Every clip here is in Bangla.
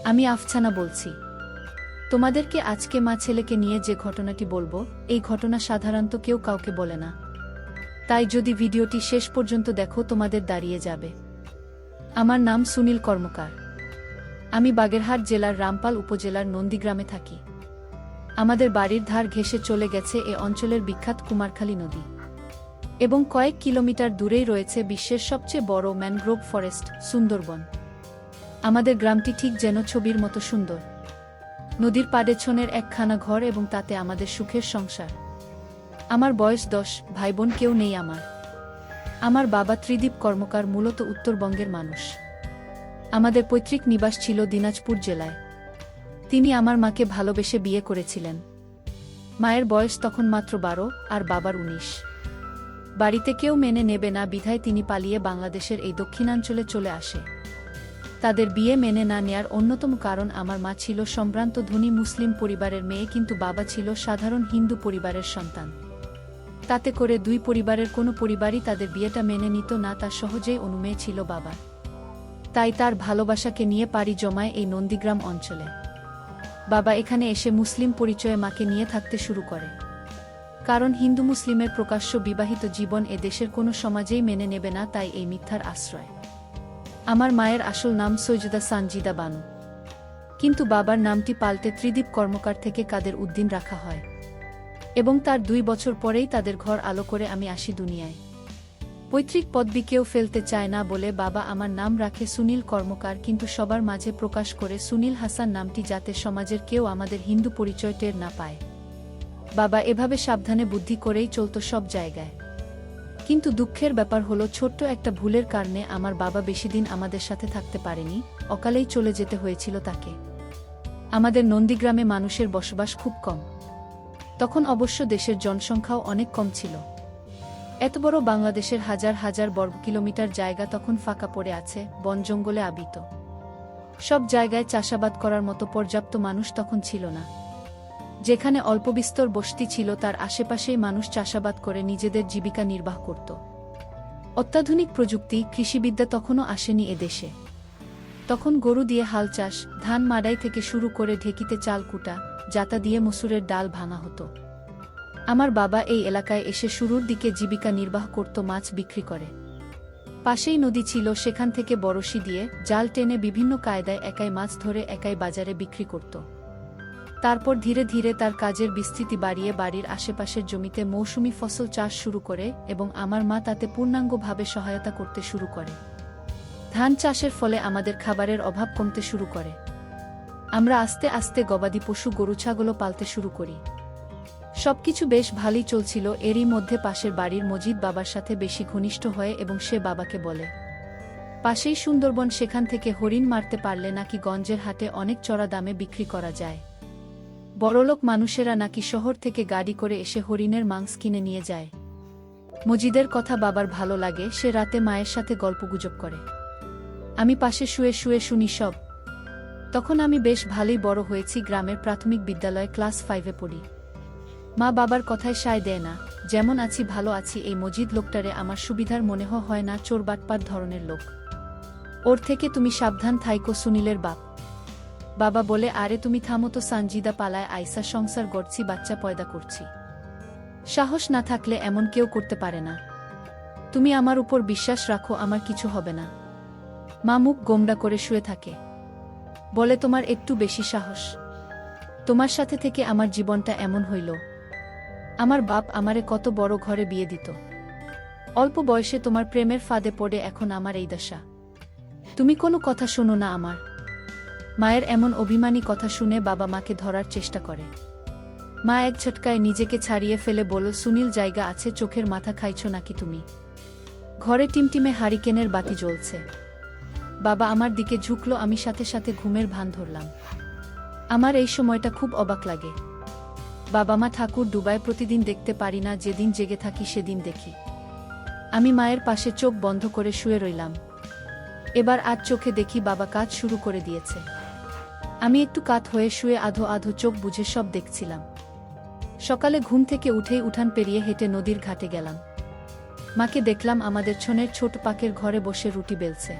আমি আফছানা বলছি। তোমাদেরকে আজকে মা ছেলেকে নিয়ে যে ঘটনাটি বলবো, এই ঘটনা সাধারণত কেউ কাউকে বলে না। তাই যদি ভিডিওটি শেষ পর্যন্ত দেখো তোমাদের দাঁড়িয়ে যাবে। আমার নাম সুনীল কর্মকার। আমি বাগেরহাট জেলার রামপাল উপজেলার নন্দীগ্রামে থাকি। আমাদের বাড়ির ধার ঘেঁষে চলে গেছে এ অঞ্চলের বিখ্যাত কুমারখালী নদী এবং কয়েক কিলোমিটার দূরেই রয়েছে বিশ্বের সবচেয়ে বড় ম্যানগ্রোভ ফরেস্ট সুন্দরবন। আমাদের গ্রামটি ঠিক যেন ছবির মতো সুন্দর। নদীর পাড়ে ছনের একখানা ঘর এবং তাতে আমাদের সুখের সংসার। আমার বয়স 10, ভাইবোন কেউ নেই আমার। আমার বাবা ত্রিদীপ কর্মকার মূলত উত্তরবঙ্গের মানুষ। আমাদের পৈতৃক নিবাস ছিল দিনাজপুর জেলায়। তিনি আমার মাকে ভালোবেসে বিয়ে করেছিলেন। মায়ের বয়স তখন মাত্র 12 আর বাবার 19। বাড়িতে কেউ মেনে নেবে না বিধায় তিনি পালিয়ে বাংলাদেশের এই দক্ষিণাঞ্চলে চলে আসে। তাদের বিয়ে মেনে না নেয়ার অন্যতম কারণ আমার মা ছিল সম্ভ্রান্ত ধনী মুসলিম পরিবারের মেয়ে, কিন্তু বাবা ছিল সাধারণ হিন্দু পরিবারের সন্তান। তাতে করে দুই পরিবারের কোনো পরিবারই তাদের বিয়েটা মেনে নিত না, তা সহজেই অনুমেয় ছিল বাবার। তাই তার ভালোবাসাকে নিয়ে পাড়ি জমায় এই নন্দীগ্রাম অঞ্চলে। বাবা এখানে এসে মুসলিম পরিচয়ে মাকে নিয়ে থাকতে শুরু করে। কারণ হিন্দু মুসলিমের প্রকাশ্য বিবাহিত জীবন এ দেশের কোনো সমাজেই মেনে নেবে না, তাই এই মিথ্যার আশ্রয়। আমার মায়ের আসল নাম সৈয়দা সানজিদা বানু, কিন্তু বাবার নামটি পাল্টে ত্রিদীপ কর্মকার থেকে কাদের উদ্দিন রাখা হয় এবং তার 2 বছর পরেই তাদের ঘর আলো করে আমি আসি দুনিয়ায়। পৈতৃক পদবি কেউ ফেলতে চায় না বলে বাবা আমার নাম রাখে সুনীল কর্মকার, কিন্তু সবার মাঝে প্রকাশ করে সুনীল হাসান নামটি, যাতে সমাজের কেউ আমাদের হিন্দু পরিচয় টের না পায়। বাবা এভাবে সাবধানে বুদ্ধি করেই চলত সব জায়গায়। কিন্তু দুঃখের ব্যাপার হলো, ছোট্ট একটা ভুলের কারণে আমার বাবা বেশিদিন আমাদের সাথে থাকতে পারেনি, অকালেই চলে যেতে হয়েছিল তাকে। আমাদের নন্দীগ্রামে মানুষের বসবাস খুব কম। তখন অবশ্য দেশের জনসংখ্যাও অনেক কম ছিল। এত বড় বাংলাদেশের হাজার হাজার বর্গ কিলোমিটার জায়গা তখন ফাঁকা পড়ে আছে, বন জঙ্গলে আবৃত। সব জায়গায় চাষাবাদ করার মতো পর্যাপ্ত মানুষ তখন ছিল না। যেখানে অল্পবিস্তর বসতি ছিল তার আশেপাশেই মানুষ চাষাবাদ করে নিজেদের জীবিকা নির্বাহ করত। অত্যাধুনিক প্রযুক্তি, কৃষিবিদ্যা তখনও আসেনি এদেশে। তখন গরু দিয়ে হাল চাষ, ধান মাড়াই থেকে শুরু করে ঢেকিতে চাল কুটা, জাতা দিয়ে মসুরের ডাল ভাঙা হতো। আমার বাবা এই এলাকায় এসে শুরুর দিকে জীবিকা নির্বাহ করত মাছ বিক্রি করে। পাশেই নদী ছিল, সেখান থেকে বড়শি দিয়ে জাল টেনে বিভিন্ন কায়দায় একাই মাছ ধরে একাই বাজারে বিক্রি করত। তারপর ধীরে ধীরে তার কাজের বিস্তৃতি বাড়িয়ে বাড়ির আশেপাশের জমিতে মৌসুমি ফসল চাষ শুরু করে এবং আমার মা তাতে পূর্ণাঙ্গভাবে সহায়তা করতে শুরু করে। ধান চাষের ফলে আমাদের খাবারের অভাব কমতে শুরু করে। আমরা আস্তে আস্তে গবাদি পশু গরু ছাগলও পালতে শুরু করি। সবকিছু বেশ ভালোই চলছিল। এরই মধ্যে পাশের বাড়ির মজিদ বাবার সাথে বেশি ঘনিষ্ঠ হয় এবং সে বাবাকে বলে, পাশেই সুন্দরবন, সেখান থেকে হরিণ মারতে পারলে নাকি গঞ্জের হাটে অনেক চড়া দামে বিক্রি করা যায়। বড়লোক মানুষেরা নাকি শহর থেকে গাড়ি করে এসে হরিণের মাংস কিনে নিয়ে যায়। মজিদের কথা বাবার ভালো লাগে, সে রাতে মায়ের সাথে গল্পগুজব করে। আমি পাশে শুয়ে শুয়ে শুনি সব। তখন আমি বেশ ভালোই বড় হয়েছি, গ্রামের প্রাথমিক বিদ্যালয়ে ক্লাস 5-এ পড়ি। মা বাবার কথায় সায় দেয় না। যেমন আছি ভালো আছি, এই মজিদ লোকটারে আমার সুবিধার মনে হয় না, চোর বাটপাট ধরনের লোক। ওর থেকে তুমি সাবধান থাইকো। সুনীলের বাপ বাবা বলে, আরে তুমি থামো তো, সানজিদা পালায় আইসা সংসার গড়ছি, বাচ্চা পয়দা করছি। সাহস না থাকলে এমন কেউ করতে পারে না। তুমি আমার উপর বিশ্বাস রাখো, আমার কিছু হবে না। মা মুখ গোমড়া করে শুয়ে থাকে, বলে, তোমার একটু বেশি সাহস। তোমার সাথে থেকে আমার জীবনটা এমন হইল। আমার বাপ আমারে কত বড় ঘরে বিয়ে দিত, অল্প বয়সে তোমার প্রেমের ফাঁদে পড়ে এখন আমার এই দশা। তুমি কোনো কথা শোনো না আমার। মায়ের এমন অভিমানী কথা শুনে বাবা মাকে ধরার চেষ্টা করে। মা এক ঝটকায় নিজেকে ছাড়িয়ে ফেলে বলল, সুনীল, জায়গা আছে, চোখের মাথা খাইছো নাকি তুমি? ঘরে টিমটিমে হারিকেনের বাতি জ্বলছে। বাবা আমার দিকে ঝুঁকলো, আমি সাথে সাথে ঘুমের ভান ধরলাম। আমার এই সময়টা খুব অবাক লাগে। বাবা মা ঠাকুর ডুবায় প্রতিদিন দেখতে পারি না, যেদিন জেগে থাকি সেদিন দেখি। আমি মায়ের পাশে চোখ বন্ধ করে শুয়ে রইলাম। এবার আজ চোখে দেখি বাবা কাজ শুরু করে দিয়েছে। আমি একটু কাত হয়ে শুয়ে আধো আধো চোখ বুঝে সব দেখছিলাম। সকালে ঘুম থেকে উঠেই উঠান পেরিয়ে হেঁটে নদীর ঘাটে গেলাম। মাকে দেখলাম আমাদের ছনের ছোট পাকের ঘরে বসে রুটি বেলছে।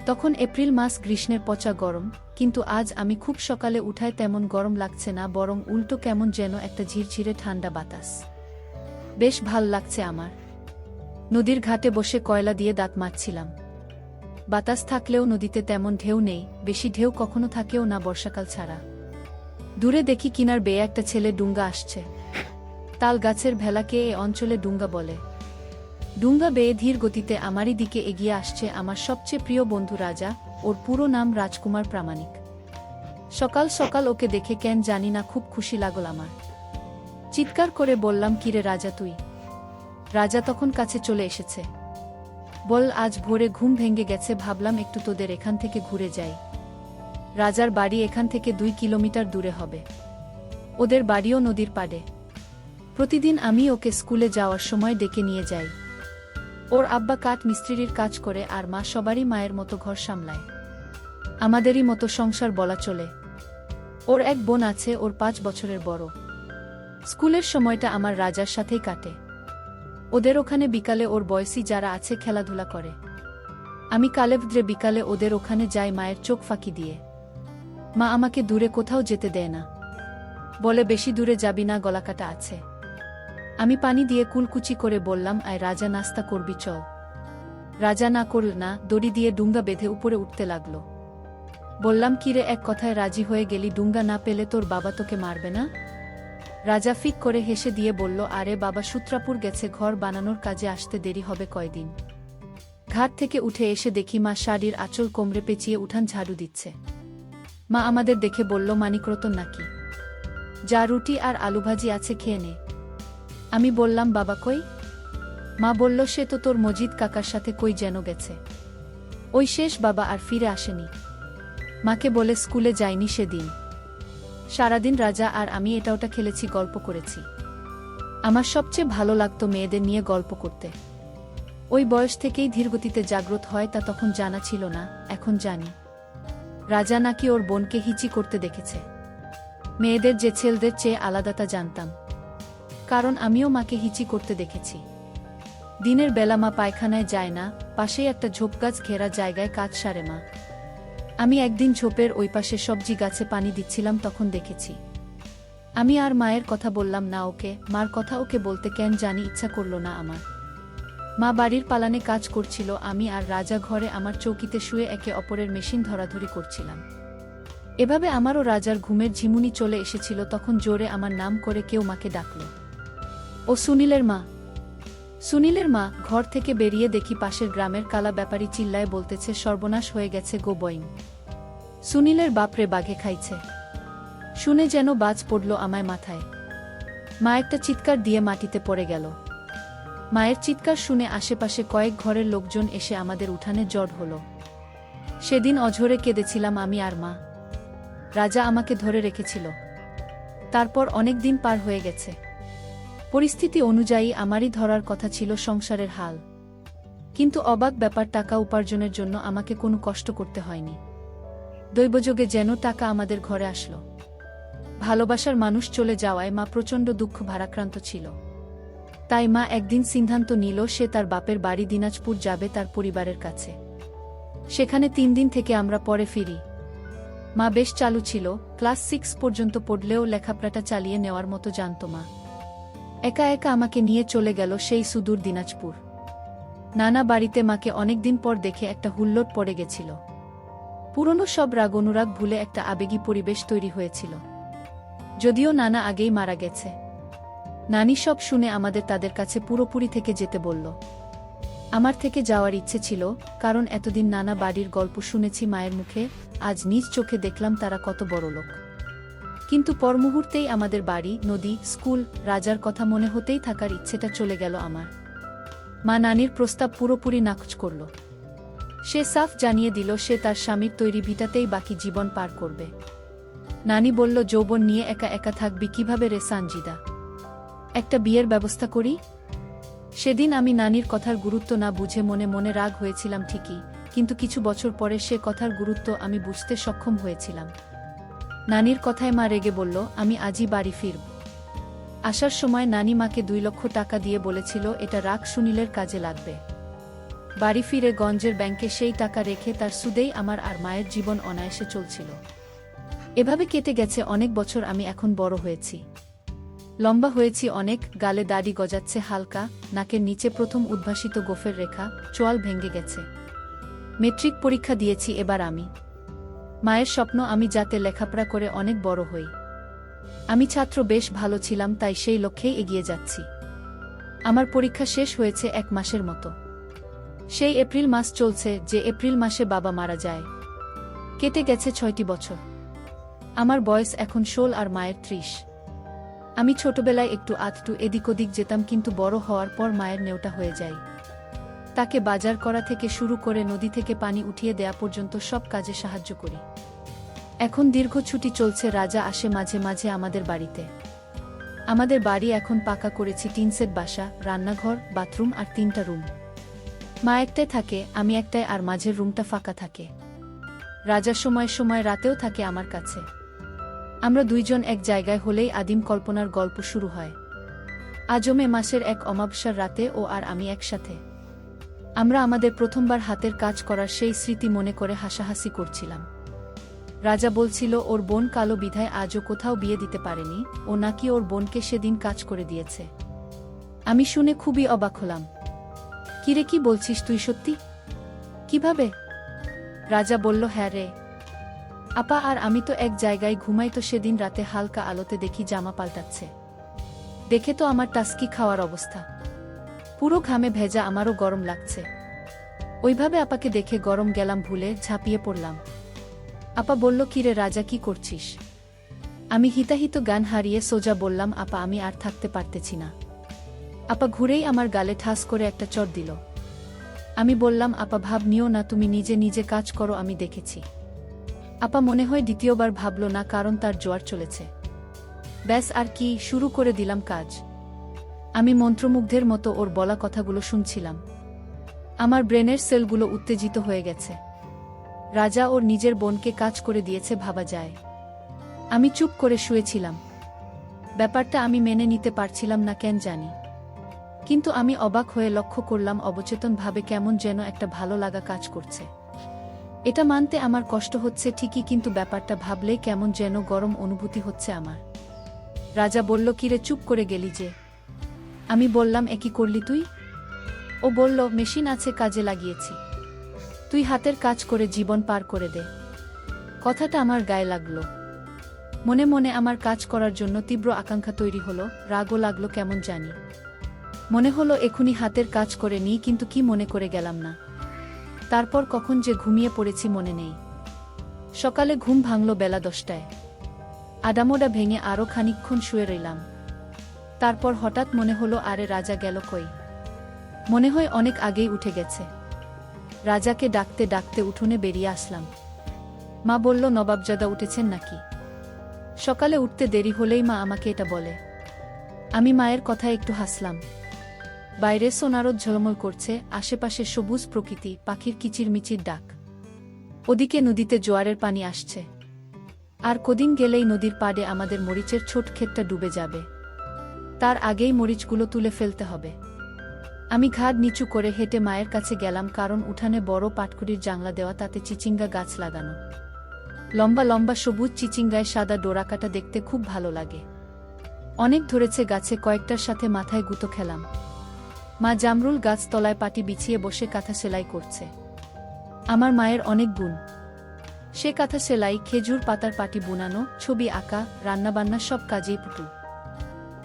তখন এপ্রিল মাস, গ্রীষ্মের পচা গরম, কিন্তু আজ আমি খুব সকালে উঠায় তেমন গরম লাগছে না, বরং উল্টো কেমন যেন একটা ঝিরঝিরে ঠান্ডা বাতাস। বেশ ভাল লাগছে আমার। নদীর ঘাটে বসে কয়লা দিয়ে দাঁত মাজছিলাম। বাতাস থাকলেও নদীতে তেমন ঢেউ নেই, বেশি ঢেউ কখনো থাকেও না বর্ষাকাল ছাড়া। দূরে দেখি কিনার বেয়ে একটা ছেলে ডুঙ্গা আসছে। তাল গাছের ভেলাকে এ অঞ্চলে ডুঙ্গা বলে। ডুঙ্গা বেয়ে ধীর গতিতে আমারই দিকে এগিয়ে আসছে আমার সবচেয়ে প্রিয় বন্ধু রাজা, ওর পুরো নাম রাজকুমার প্রামাণিক। সকাল সকাল ওকে দেখে কেন জানি না খুব খুশি লাগল আমার। চিৎকার করে বললাম, কিরে রাজা তুই? রাজা তখন কাছে চলে এসেছে। বল, আজ ভোরে ঘুম ভেঙে গেছে, ভাবলাম একটু তোদের এখান থেকে ঘুরে যাই। রাজার বাড়ি এখান থেকে 2 কিলোমিটার দূরে হবে। ওদের বাড়িও নদীর পাড়ে। প্রতিদিন আমি ওকে স্কুলে যাওয়ার সময় ডেকে নিয়ে যাই। ওর আব্বা কাঠ মিস্ত্রির কাজ করে আর মা সবারই মায়ের মতো ঘর সামলায়। আমাদেরই মতো সংসার বলা চলে। ওর এক বোন আছে, ওর 5 বছরের বড়। স্কুলের সময়টা আমার রাজার সাথেই কাটে। ওদের ওখানে বিকালে ওর বয়সী যারা আছে খেলাধুলা করে। আমি কালেভদ্রে বিকালে ওদের ওখানে যাই মায়ের চোখ ফাঁকি দিয়ে। মা আমাকে দূরে কোথাও যেতে দেয় না, বলে বেশি দূরে যাবি না, গলাকাটা আছে। আমি পানি দিয়ে কুলকুচি করে বললাম, আয় রাজা, নাস্তা করবি চল। রাজা না করল না, দড়ি দিয়ে ডুঙ্গা বেঁধে উপরে উঠতে লাগলো। বললাম, কিরে, এক কথায় রাজি হয়ে গেলি? ডুঙ্গা না পেলে তোর বাবা তোকে মারবে না? রাজা ফিক করে হেসে দিয়ে বলল, আরে বাবা সূত্রাপুর গেছে, ঘর বানানোর কাজে আসতে দেরি হবে কয়দিন। ঘাট থেকে উঠে এসে দেখি মা শাড়ির আঁচল কোমরে পেঁচিয়ে উঠান ঝাড়ু দিচ্ছে। মা আমাদের দেখে বলল, মানিকরতন নাকি? যা, রুটি আর আলু ভাজি আছে, খেয়ে নে। আমি বললাম, বাবা কই? মা বলল, সে তো তোর মজিদ কাকার সাথে কই যেন গেছে। ওই শেষ, বাবা আর ফিরে আসেনি। মাকে বলে স্কুলে যায়নি সেদিন। সারাদিন রাজা আর আমি এটা ওটা খেলেছি, গল্প করেছি। আমার সবচেয়ে ভালো লাগতো মেয়েদের নিয়ে গল্প করতে। ওই বয়স থেকেই ধীরগতিতে জাগ্রত হয়, তা তখন জানা ছিল না, এখন জানি। রাজা নাকি ওর বোনকে হিচি করতে দেখেছে। মেয়েদের যে ছেলেদের চেয়ে আলাদা তা জানতাম, কারণ আমিও মাকে হিচি করতে দেখেছি। দিনের বেলা মা পায়খানায় যায় না, পাশেই একটা ঝোপগাছ ঘেরা জায়গায় কাজ সারে মা। আমি একদিন ঝোপের ওই পাশে সবজি গাছে পানি দিচ্ছিলাম, তখন দেখেছি। আমি আর মায়ের কথা বললাম না ওকে, মার কথা ওকে বলতে কেন জানি ইচ্ছা করল না আমার। মা বাড়ির পালানে কাজ করছিল, আমি আর রাজা ঘরে আমার চৌকিতে শুয়ে একে অপরের মেশিন ধরাধরি করছিলাম। এভাবে আমারও রাজার ঘুমের ঝিমুনি চলে এসেছিল। তখন জোরে আমার নাম করে কেউ মাকে ডাকল। ও সুনীলের মা। সুনীলের মা। ঘর থেকে বেরিয়ে দেখি পাশের গ্রামের কালা ব্যাপারী চিল্লায় বলতেছে, সর্বনাশ হয়ে গেছে গো বইন, সুনীলের বাপরে বাঘে খাইছে। শুনে যেন বাজ পড়ল আমায় মাথায়। মা একটা চিৎকার দিয়ে মাটিতে পড়ে গেল। মায়ের চিৎকার শুনে আশেপাশে কয়েক ঘরের লোকজন এসে আমাদের উঠানে জড় হলো। সেদিন অঝরে কেঁদেছিলাম আমি আর মা। রাজা আমাকে ধরে রেখেছিল। তারপর অনেক দিন পার হয়ে গেছে। পরিস্থিতি অনুযায়ী আমারই ধরার কথা ছিল সংসারের হাল। কিন্তু অবাক ব্যাপার, টাকা উপার্জনের জন্য আমাকে কোনো কষ্ট করতে হয়নি। দৈবযোগে যেন টাকা আমাদের ঘরে আসলো। ভালোবাসার মানুষ চলে যাওয়ায় মা প্রচণ্ড দুঃখ ভারাক্রান্ত ছিল। তাই মা একদিন সিদ্ধান্ত নিল সে তার বাপের বাড়ি দিনাজপুর যাবে, তার পরিবারের কাছে। সেখানে 3 দিন থেকে আমরা পরে ফিরি। মা বেশ চালু ছিল, ক্লাস 6 পর্যন্ত পড়লেও লেখাপড়াটা চালিয়ে নেওয়ার মতো জানত মা। একা একা আমাকে নিয়ে চলে গেল সেই সুদূর দিনাজপুর। নানা বাড়িতে মাকে অনেকদিন পর দেখে একটা হুল্লোড় পড়ে গেছিল। পুরনো সব রাগ অনুরাগ ভুলে একটা আবেগী পরিবেশ তৈরি হয়েছিল। যদিও নানা আগেই মারা গেছে। নানি সব শুনে আমাদের তাদের কাছে পুরোপুরি থেকে যেতে বলল। আমার থেকে যাওয়ার ইচ্ছে ছিল, কারণ এতদিন নানা বাড়ির গল্প শুনেছি মায়ের মুখে, আজ নিজ চোখে দেখলাম তারা কত বড় লোক। কিন্তু পর মুহূর্তেই আমাদের বাড়ি, নদী, স্কুল, রাজার কথা মনে হতেই থাকার ইচ্ছেটা চলে গেল আমার। মা নানির প্রস্তাব পুরোপুরি নাকচ করল। সে সাফ জানিয়ে দিল সে তার স্বামীর তৈরি ভিটাতেই বাকি জীবন পার করবে। নানি বলল, যৌবন নিয়ে একা একা থাকবি কিভাবে রে সানজিদা, একটা বিয়ের ব্যবস্থা করি। সেদিন আমি নানির কথার গুরুত্ব না বুঝে মনে মনে রাগ হয়েছিলাম ঠিকই, কিন্তু কিছু বছর পরে সে কথার গুরুত্ব আমি বুঝতে সক্ষম হয়েছিলাম। নানির কথায় মা রেগে বলল, আমি আজই বাড়ি ফিরব। আসার সময় নানি মাকে 2 লক্ষ টাকা দিয়ে বলেছিল এটা রাখ, সুনীলের কাজে লাগবে। বাড়ি ফিরে গঞ্জের ব্যাংকে সেই টাকা রেখে তার সুদেই আমার আর মায়ের জীবন অনায়াসে চলছিল। এভাবে কেটে গেছে অনেক বছর। আমি এখন বড় হয়েছি, লম্বা হয়েছি অনেক, গালে দাড়ি গজাচ্ছে হালকা, নাকের নিচে প্রথম উদ্ভাসিত গোফের রেখা, চোয়াল ভেঙে গেছে। মেট্রিক পরীক্ষা দিয়েছি এবার আমি। মায়ের স্বপ্ন আমি যাতে লেখাপড়া করে অনেক বড় হই। আমি ছাত্র বেশ ভালো ছিলাম, তাই সেই লক্ষ্যেই এগিয়ে যাচ্ছি। আমার পরীক্ষা শেষ হয়েছে 1 মাসের মতো। সেই এপ্রিল মাস চলছে যে এপ্রিল মাসে বাবা মারা যায়। কেটে গেছে 6টি বছর। আমার বয়স এখন 16 আর মায়ের 30। আমি ছোটবেলায় একটু আধটু এদিক ওদিক যেতাম, কিন্তু বড় হওয়ার পর মায়ের নেওটা হয়ে যায়। তাকে বাজার করা থেকে শুরু করে নদী থেকে পানি উঠিয়ে দেয়া পর্যন্ত সব কাজে সাহায্য করি। এখন দীর্ঘ ছুটি চলছে, রাজা আসে মাঝে মাঝে আমাদের বাড়িতে। আমাদের বাড়ি এখন পাকা করেছি, টিনসেট বাসা, রান্নাঘর, বাথরুম আর 3টা রুম। মা একটায় থাকে, আমি একটায়, আর মাঝের রুমটা ফাঁকা থাকে। রাজা সময় সময় রাতেও থাকে আমার কাছে। আমরা দুইজন এক জায়গায় হলেই আদিম কল্পনার গল্প শুরু হয়। আজও মে মাসের এক অমাবস্যার রাতে ও আর আমি একসাথে। আমরা আমাদের প্রথমবার হাতের কাজ করার সেই স্মৃতি মনে করে হাসাহাসি করছিলাম। রাজা বলছিল ওর বোন কালো বিধায় আজও কোথাও বিয়ে দিতে পারেনি, ও নাকি ওর বোনকে সেদিন কাজ করে দিয়েছে। আমি শুনে খুবই অবাক হলাম। কিরে, কি বলছিস তুই, সত্যি? কিভাবে? রাজা বলল, হ্যাঁ রে আপা, আর আমি তো এক জায়গায় ঘুমাই, তো সেদিন রাতে হালকা আলোতে দেখি জামা পাল্টাচ্ছে। দেখে তো আমার টাস্কি খাওয়ার অবস্থা, পুরো ঘামে ভেজা, আমারও গরম লাগছে। ওইভাবে আপাকে দেখে গরম গেলাম, ভুলে ঝাঁপিয়ে পড়লাম। আপা বলল, কিরে রাজা, কি করছিস? আমি হিতাহিত জ্ঞান হারিয়ে সোজা বললাম, আপা আমি আর থাকতে পারতেছি না। আপা ঘুরেই আমার গালে ঠাস করে একটা চড় দিল। আমি বললাম, আপা ভাব নিও না, তুমি নিজে নিজে কাজ করো, আমি দেখেছি। আপা মনে হয় দ্বিতীয়বার ভাবল না, কারণ তার জোয়ার চলেছে। ব্যাস আর কি, শুরু করে দিলাম কাজ। আমি মন্ত্রমুগ্ধের মতো ওর বলা কথাগুলো শুনছিলাম। আমার ব্রেনের সেলগুলো উত্তেজিত হয়ে গেছে। রাজা ওর নিজের বোনকে কাজ করে দিয়েছে, ভাবা যায়। আমি চুপ করে শুয়েছিলাম। ব্যাপারটা আমি মেনে নিতে পারছিলাম না, কেন জানি। কিন্তু আমি অবাক হয়ে লক্ষ্য করলাম অবচেতনভাবে কেমন যেন একটা ভালো লাগা কাজ করছে। এটা মানতে আমার কষ্ট হচ্ছে ঠিকই, কিন্তু ব্যাপারটা ভাবলেই কেমন যেন গরম অনুভূতি হচ্ছে আমার। রাজা বলল, কিরে চুপ করে গেলি যে? আমি বললাম, একই করলি তুই? ও বলল, মেশিন আছে, কাজে লাগিয়েছি। তুই হাতের কাজ করে জীবন পার করে দে। কথাটা আমার গায়ে লাগলো। মনে মনে আমার কাজ করার জন্য তীব্র আকাঙ্ক্ষা তৈরি হলো, রাগও লাগলো কেমন জানি। মনে হলো এখুনি হাতের কাজ করে নিই, কিন্তু কি মনে করে গেলাম না। তারপর কখন যে ঘুমিয়ে পড়েছি মনে নেই। সকালে ঘুম ভাঙল বেলা 10টায়। আডামোডা ভেঙে আরও খানিকক্ষণ শুয়ে রইলাম। তারপর হঠাৎ মনে হলো, আরে রাজা গেল কই? মনে হয় অনেক আগেই উঠে গেছে। রাজাকে ডাকতে ডাকতে উঠোনে বেরিয়ে আসলাম। মা বলল, নবাবজাদা উঠেছেন নাকি? সকালে উঠতে দেরি হলেই মা আমাকে এটা বলে। আমি মায়ের কথায় একটু হাসলাম। বাইরে সোনারোদ ঝলমল করছে, আশেপাশে সবুজ প্রকৃতি, পাখির কিচিরমিচির ডাক। ওদিকে নদীতে জোয়ারের পানি আসছে। আর কদিন গেলেই নদীর পাড়ে আমাদের মরিচের ছোট ক্ষেতটা ডুবে যাবে। তার আগেই মরিচগুলো তুলে ফেলতে হবে। আমি ঘাড় নিচু করে হেঁটে মায়ের কাছে গেলাম, কারণ উঠানে বড় পাটকুড়ির জাংলা দেওয়া, তাতে চিচিঙ্গা গাছ লাগানো। লম্বা লম্বা সবুজ চিচিঙ্গায় সাদা ডোরাকাটা দেখতে খুব ভালো লাগে। অনেক ধরেছে গাছে, কয়েকটার সাথে মাথায় গুঁতো খেলাম। মা জামরুল গাছ তলায় পাটি বিছিয়ে বসে কাঁথা সেলাই করছে। আমার মায়ের অনেক গুণ। সে কাঁথা সেলাই, খেজুর পাতার পাটি বুনানো, ছবি আঁকা, রান্নাবান্না সব কাজেই পটু।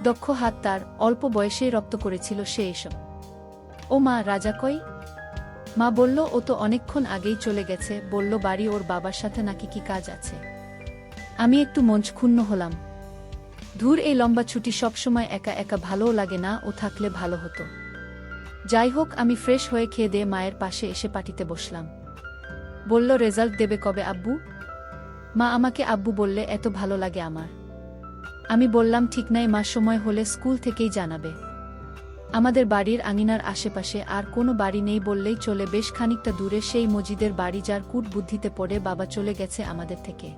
দক্ষ হাত তার, অল্প বয়সেই রপ্ত করেছিল সে এসব। ও মা, রাজা কই? মা বলল, ও তো অনেকক্ষণ আগেই চলে গেছে, বলল বাড়ি ওর বাবার সাথে নাকি কি কাজ আছে। আমি একটু মঞ্চক্ষুণ্ণ হলাম। ধুর, এই লম্বা ছুটি সবসময় একা একা ভালোও লাগে না, ও থাকলে ভালো হতো। যাই হোক, আমি ফ্রেশ হয়ে খেয়ে দিয়ে মায়ের পাশে এসে পাটিতে বসলাম। বলল, রেজাল্ট দেবে কবে আব্বু? মা আমাকে আব্বু বললে এত ভালো লাগে আমার। আমি বললাম, ঠিক নাই মা, সময় হলে স্কুল থেকেই জানাবে। আমাদের বাড়ির আঙিনার আশেপাশে আর কোনো বাড়ি নেই বললেই চলে, বেশ খানিকটা দূরে সেই মজিদের বাড়ি, যার কূট বুদ্ধিতে পড়ে বাবা চলে গেছে আমাদের থেকে।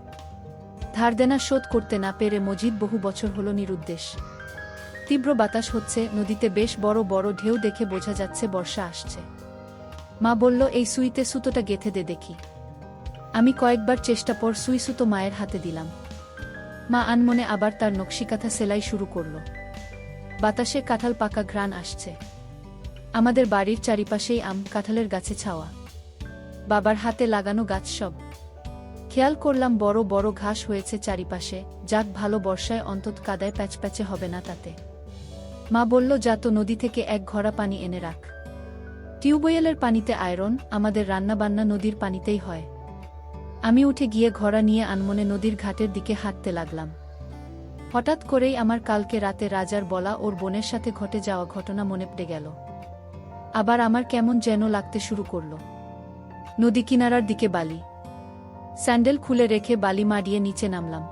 ধার দেনা শোধ করতে না পেরে মজিদ বহু বছর হলো নিরুদ্দেশ। তীব্র বাতাস হচ্ছে, নদীতে বেশ বড় বড় ঢেউ, দেখে বোঝা যাচ্ছে বর্ষা আসছে। মা বলল, এই সুইতে সুতোটা গেঁথে দে দেখি। আমি কয়েকবার চেষ্টা পর সুই সুতো মায়ের হাতে দিলাম। মা আনমনে আবার তার নকশিকাঁথা সেলাই শুরু করল। বাতাসে কাঁঠাল পাকা ঘ্রাণ আসছে। আমাদের বাড়ির চারিপাশেই আম কাঁঠালের গাছে ছাওয়া, বাবার হাতে লাগানো গাছ সব। খেয়াল করলাম বড় বড় ঘাস হয়েছে চারিপাশে, যাক ভালো, বর্ষায় অন্তত কাদায় প্যাচপ্যাচে হবে না তাতে। মা বলল, যা তো নদী থেকে এক ঘড়া পানি এনে রাখ। টিউবওয়েলের পানিতে আয়রন, আমাদের রান্নাবান্না নদীর পানিতেই হয়। আমি উঠে গিয়ে ঘড়া নিয়ে আনমনে নদীর ঘাটের দিকে হাঁটতে লাগলাম। হঠাৎ করেই আমার কালকে রাতে রাজার বলা ওর বোনের সাথে ঘটে যাওয়া ঘটনা মনে পড়ে গেল। আবার আমার কেমন যেন লাগতে শুরু করল। নদী কিনারার দিকে বালি, স্যান্ডেল খুলে রেখে বালি মাড়িয়ে নিচে নামলাম।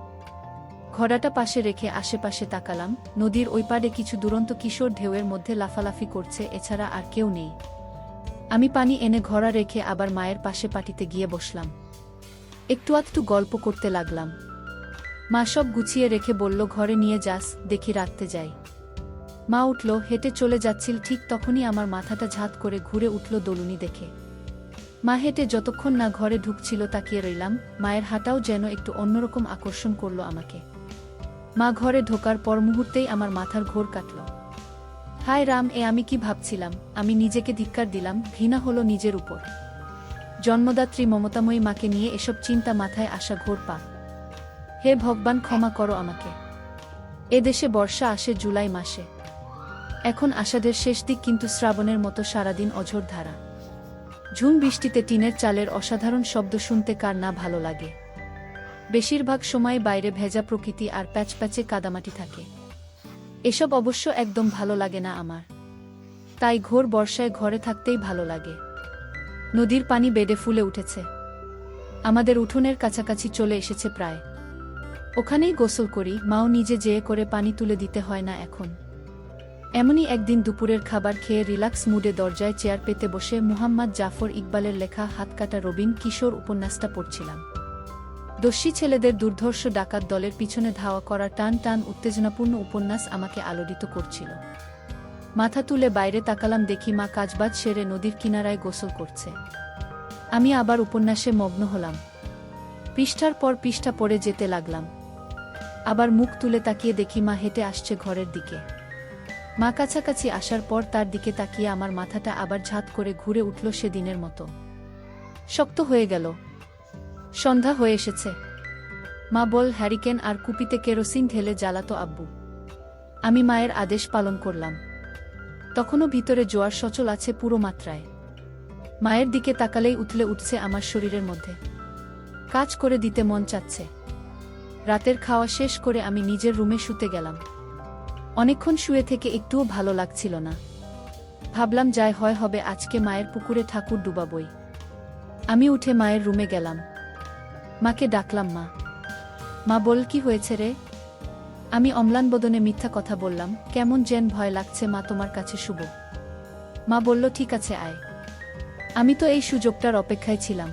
ঘোড়াটা পাশে রেখে আশেপাশে তাকালাম। নদীর ওই পাড়ে কিছু দুরন্ত কিশোর ঢেউয়ের মধ্যে লাফালাফি করছে, এছাড়া আর কেউ নেই। আমি পানি এনে ঘোড়া রেখে আবার মায়ের পাশে পাটিতে গিয়ে বসলাম। একটু আধটু গল্প করতে লাগলাম। মা সব গুছিয়ে রেখে বলল, ঘরে নিয়ে যাস, দেখি রাখতে যাই। মা উঠল, হেঁটে চলে যাচ্ছিল, ঠিক তখনই আমার মাথাটা ঝাঁত করে ঘুরে উঠল দোলুনি দেখে। মা হেঁটে যতক্ষণ না ঘরে ঢুকছিল তাকিয়ে রইলাম। মায়ের হাঁটাও যেন একটু অন্যরকম আকর্ষণ করল আমাকে। মা ঘরে ঢোকার পর মুহূর্তেই আমার মাথার ঘোর কাটল। হায় রাম, আমি কি ভাবছিলাম! আমি নিজেকে ধিক্কার দিলাম, ঘৃণা হলো নিজের উপর। জন্মদাত্রী মমতাময়ী মাকে নিয়ে এসব চিন্তা মাথায় আসা ঘোর পাপ। হে ভগবান, ক্ষমা করো আমাকে। এ দেশে বর্ষা আসে জুলাই মাসে। এখন আষাঢ়ের শেষ দিক, কিন্তু শ্রাবণের মতো সারাদিন অঝোর ধারা। ঝুম বৃষ্টিতে টিনের চালের অসাধারণ শব্দ শুনতে কার না ভালো লাগে। বেশিরভাগ সময় বাইরে ভেজা প্রকৃতি আর প্যাচপ্যাচে কাদামাটি থাকে। এসব অবশ্য একদম ভালো লাগে না আমার। তাই ঘোর বর্ষায় ঘরে থাকতেই ভালো লাগে। নদীর পানি বেডে ফুলে উঠেছে। আমাদের উঠোনের কাছাকাছি চলে এসেছে প্রায়। ওখানেই গোসল করি, মাও নিজে যেয়ে করে পানি তুলে দিতে হয় না এখন। এমনই একদিন দুপুরের খাবার খেয়ে রিল্যাক্স মুডে দরজায় চেয়ার পেতে বসে মুহাম্মদ জাফর ইকবালের লেখা হাতকাটা রবিন কিশোর উপন্যাসটা পড়ছিলাম। দস্যি ছেলেদের দুর্ধর্ষ ডাকাত দলের পিছনে ধাওয়া করা টান টান উত্তেজনাপূর্ণ উপন্যাস আমাকে আলোড়িত করছিল। মাথা তুলে বাইরে তাকালাম, দেখি মা কাজবাজ সেরে নদীর কিনারায় গোসল করছে। আমি আবার উপন্যাসে মগ্ন হলাম। পৃষ্ঠার পর পৃষ্ঠা পড়ে যেতে লাগলাম। আবার মুখ তুলে তাকিয়ে দেখি মা হেঁটে আসছে ঘরের দিকে। মা কাছাকাছি আসার পর তার দিকে তাকিয়ে আমার মাথাটা আবার ঝাঁত করে ঘুরে উঠল সেদিনের মতো। শক্ত হয়ে গেল। সন্ধ্যা হয়ে এসেছে। মা বল, হ্যারিকেন আর কুপিতে কেরোসিন ঢেলে জ্বালাতো আব্বু। আমি মায়ের আদেশ পালন করলাম। তখনও ভিতরে জোয়ার সচল আছে পুরো মাত্রায়। মায়ের দিকে তাকালেই উঠলে উঠছে আমার শরীরের মধ্যে। কাজ করে দিতে মন চাচ্ছে। রাতের খাওয়া শেষ করে আমি নিজের রুমে শুতে গেলাম। অনেকক্ষণ শুয়ে থেকে একটুও ভালো লাগছিল না। ভাবলাম যাই হয় হবে, আজকে মায়ের পুকুরে ঠাকুর ডুবাবই। আমি উঠে মায়ের রুমে গেলাম। মাকে ডাকলাম, মা। মা বল, কি হয়েছে রে? আমি অম্লান বদনে মিথ্যা কথা বললাম, কেমন যেন ভয় লাগছে মা তোমার কাছে শুব। মা বলল, ঠিক আছে আয়। আমি তো এই সুযোগটার অপেক্ষায় ছিলাম।